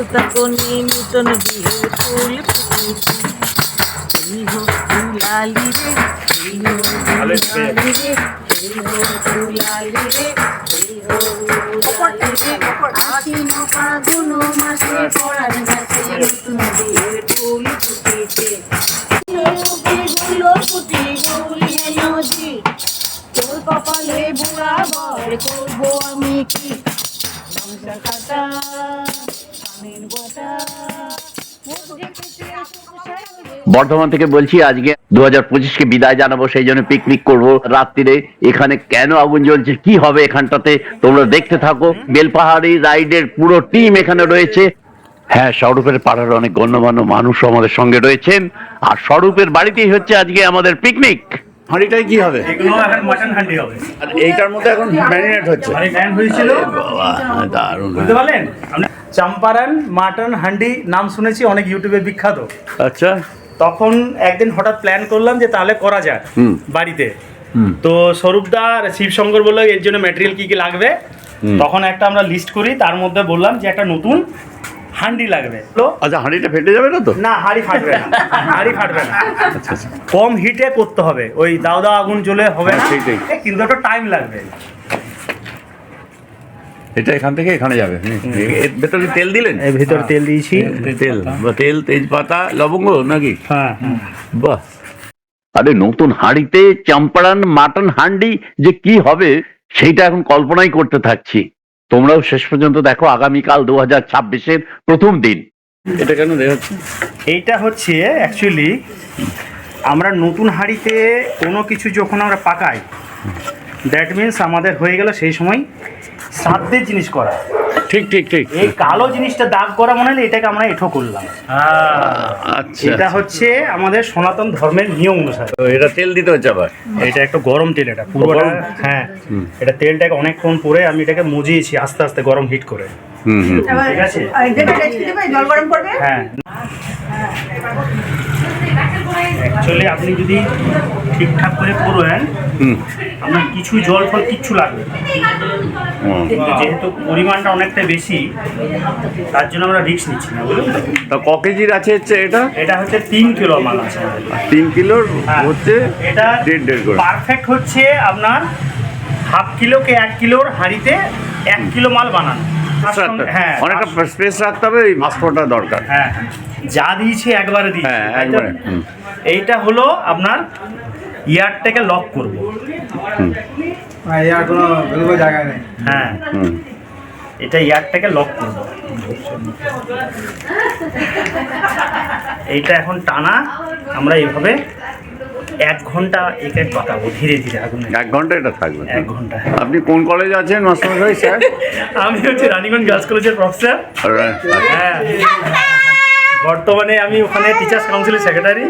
সুতা কোণে নূতন বিয়ের ফুল ফুটেছে। এই হোক ফুলালি রে, এই হোক ফুলালি রে, এই হোক ফুলালি রে, এই হোক ফুলালি রে। আশ্বিন ফাগুন মাসে পরাণ গাছে নূতন বিয়ের ফুল ফুটেছে। ফুটি গৌরী নদী, তোর কপালে বুড়া বর করবো আমি কি? খাতা কানের গোটা। বর্ধমান থেকে বলছি, আজকে 2025কে বিদায় জানাবো, সেই জন্য পিকনিক করবো রাত্রিরে। এখানে কেন আগুন জ্বলছে, কি হবে এখানটাতে, তোমরা দেখতে থাকো। বেলপাহাড়ি রাইডের পুরো টিম এখানে রয়েছে। হ্যাঁ, স্বরূপের পাড়ার অনেক গণ্যমান্য মানুষ আমাদের সঙ্গে রয়েছেন, আর স্বরূপের বাড়িতেই হচ্ছে আজকে আমাদের পিকনিক। হাঁড়িটাই কি হবে? এগুলো এখন মাটন হান্ডি হবে, আর এইটার মধ্যে এখন ম্যারিনেট হচ্ছে। ম্যারিনেট হয়েছিল। বাবা, দারুণ। বুঝতে পারলেন? চম্পারন মাটন হান্ডি নাম শুনেছি, অনেক ইউটিউবে বিখ্যাত। আচ্ছা, তখন একদিন হঠাৎ প্ল্যান করলাম যে তাহলে করা যাক বাড়িতে। তো স্বরূপদা শিবশঙ্কর বললো এর জন্য ম্যাটেরিয়াল কি কি লাগবে। তখন একটা আমরা লিস্ট করি, তার মধ্যে বললাম যে একটা নতুন হান্ডি লাগবে। আচ্ছা, হাঁড়িটা ফেটে যাবে না তো? না, হাঁড়ি ফাটবে না, হাঁড়ি ফাটবে না। কম হিটে করতে হবে, ওই দাও দাও আগুন জ্বলে হবে না, কিন্তু একটা টাইম লাগবে। এটা এখান থেকে এখানে যাবে। এর ভেতরে তেল দিলেন? এর ভিতরে তেল দিয়েছি, তেল তেজপাতা লবঙ্গ নাকি? হ্যাঁ। বাহ, আরে নতুন হাঁড়িতে চম্পারন মাটন হান্ডি যে কি হবে সেইটা এখন কল্পনাই করতে থাকছি। তোমরাও শেষ পর্যন্ত দেখো। আগামীকাল 2026-এর প্রথম দিন। এটা কেন দেখাচ্ছি? এইটা হচ্ছে অ্যাকচুয়ালি আমরা নতুন হাঁড়িতে কোনো কিছু যখন আমরা পাকাই, দ্যাট মিনস আমাদের হয়ে গেল সেই সময় শ্রাদ্ধের জিনিস করা। ঠিক ঠিক ঠিক। এই কালো জিনিসটা দাগ করা মনে হলে এটাকে আমরা এঠো করলাম। আচ্ছা, এটা হচ্ছে আমাদের সনাতন ধর্মের নিয়ম অনুসারে। এটা তেল দিতে হচ্ছে আবার? এটা একটু গরম তেল, এটা পুরোটা। হ্যাঁ, এটা তেলটাকে অনেকক্ষণ পরে আমি এটাকে মজিয়েছি আস্তে আস্তে গরম হিট করে। ঠিক আছে, জল গরম করবে। হ্যাঁ। অ্যাকচুয়ালি আপনি যদি ঠিকঠাক করে করবেন, আপনার কিছু জল ফল কিচ্ছু লাগবে না। কিন্তু যেহেতু পরিমাণটা অনেকটা বেশি, তার জন্য আমরা রিস্ক নিচ্ছি না, বুঝলেন তো? তা ক কেজির আছে হচ্ছে এটা? এটা হচ্ছে 3 কিলো মাল আছে। 3 কিলোর হচ্ছে এটা 1.5 করে। পারফেক্ট হচ্ছে আপনার হাফ কিলোকে 1 কিলোর হাঁড়িতে 1 কিলো মাল বানানো। হ্যাঁ, অনেকটা স্পেস রাখতে হবে, এই মাস্টারটা দরকার। হ্যাঁ, যা দিয়েছি একবারে দিয়েছি। হ্যাঁ, একবারে। এইটা হলো আপনার ইয়ারটাকে লক করবো। ইয়ার কোনো জায়গা নেই। হ্যাঁ, এটা ইয়ারটাকে লক করবো। এইটা এখন টানা আমরা এইভাবে 1 ঘন্টা একে পাকাবো ধীরে ধীরে আগুনে। 1 ঘন্টা এটা থাকবে? 1 ঘন্টা। আপনি কোন কলেজে আছেন মাস্টারমশাই? স্যার, আমি হচ্ছে রানীগঞ্জ গার্লস কলেজের প্রফেসর। হ্যাঁ, বর্তমানে আমি ওখানে টিচার্স কাউন্সিলের সেক্রেটারি।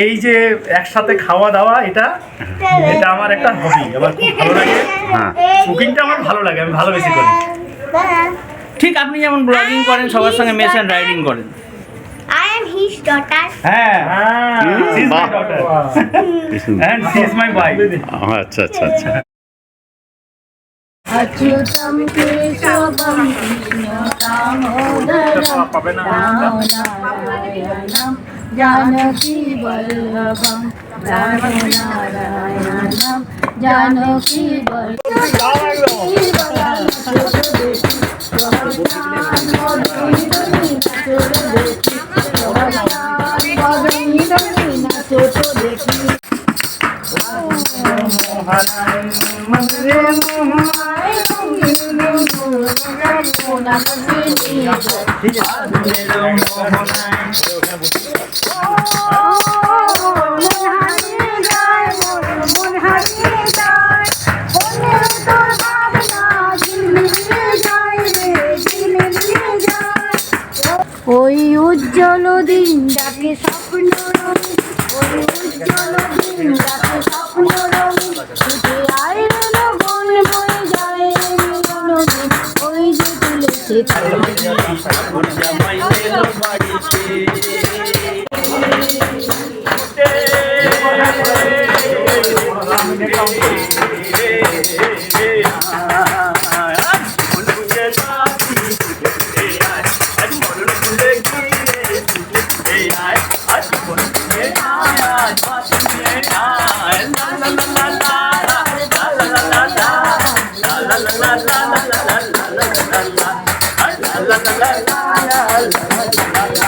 এই যে একসাথে খাওয়া দাওয়া, এটা আমার একটা হবি, আমার খুব ভালো লাগে। হ্যাঁ, কুকিংটা আমার ভালো লাগে, আমি ভালো বেশি করি। ঠিক আপনি যেমন ব্লগিং করেন, সবার সঙ্গে মেশন রাইডিং করেন। I am his daughter. হ্যাঁ, she is my daughter and she is my wife. আচ্ছা আচ্ছা আচ্ছা। अच्युतं केशवं कृष्णदामोदरं रामनारायणं जानकीवल्लभं रामनारायणं ওই উজ্জ্বল দিন ডাকে স্বপ্ন রঙিন, ওই উজ্জ্বল দিন ডাকে স্বপ্ন রঙিন, ছুটে আয় রে বন বয়ে যায় মিলন দিন, ওই যে তুলেছে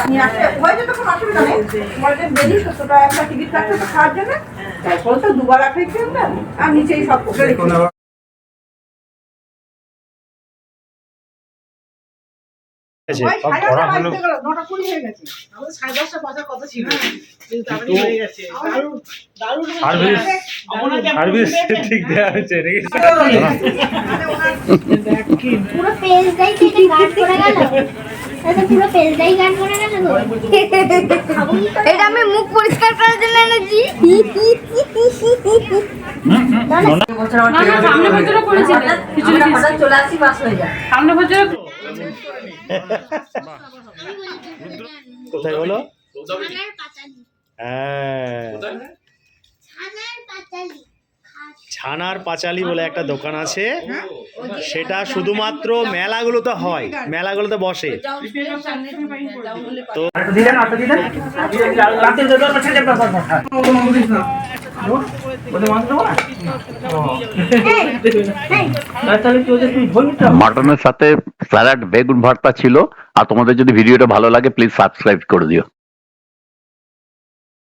নিয়ে আসলে হয়ে যেত, কোনো অসুবিধা নেই। তোমার যে বেরিয়ে 70 টাকা একটা টিকিট কাটতে তো খাওয়ার জন্য, তারপর তো দুবার খেয়েছি আমরা, আর নিচেই সব করে রেখেছি। ওই সাড়ে দশটা বাজতে গেল, 9:20 হয়ে গেছে। আমাদের 10:30 বাজার কথা ছিল, কিন্তু তাড়াতাড়ি হয়ে গেছে। দারুণ সার্ভিস ঠিক দেওয়া হয়েছে নাকি? পুরো পেজটাই কেটে গান করে গেল। এটা পুরো পেজটাই গান করে গেল গো। এটা আমি মুখ পরিষ্কার করার জন্য এনেছি। সামনে বছরও করেছিল কিছু হঠাৎ চলে আসি বাস হয়ে যায়। সামনে বছর কোথায় বলো? ছানার পাতালি। হ্যাঁ, ছানার পাতালি। ছানার পাঁচালি বলে একটা দোকান আছে, সেটা শুধুমাত্র মেলাগুলোতে হয়, মেলাগুলোতে বসে। তো মাটনের সাথে স্যালাড বেগুন ভর্তা ছিল। আর তোমাদের যদি ভিডিওটা ভালো লাগে প্লিজ সাবস্ক্রাইব করে দিও।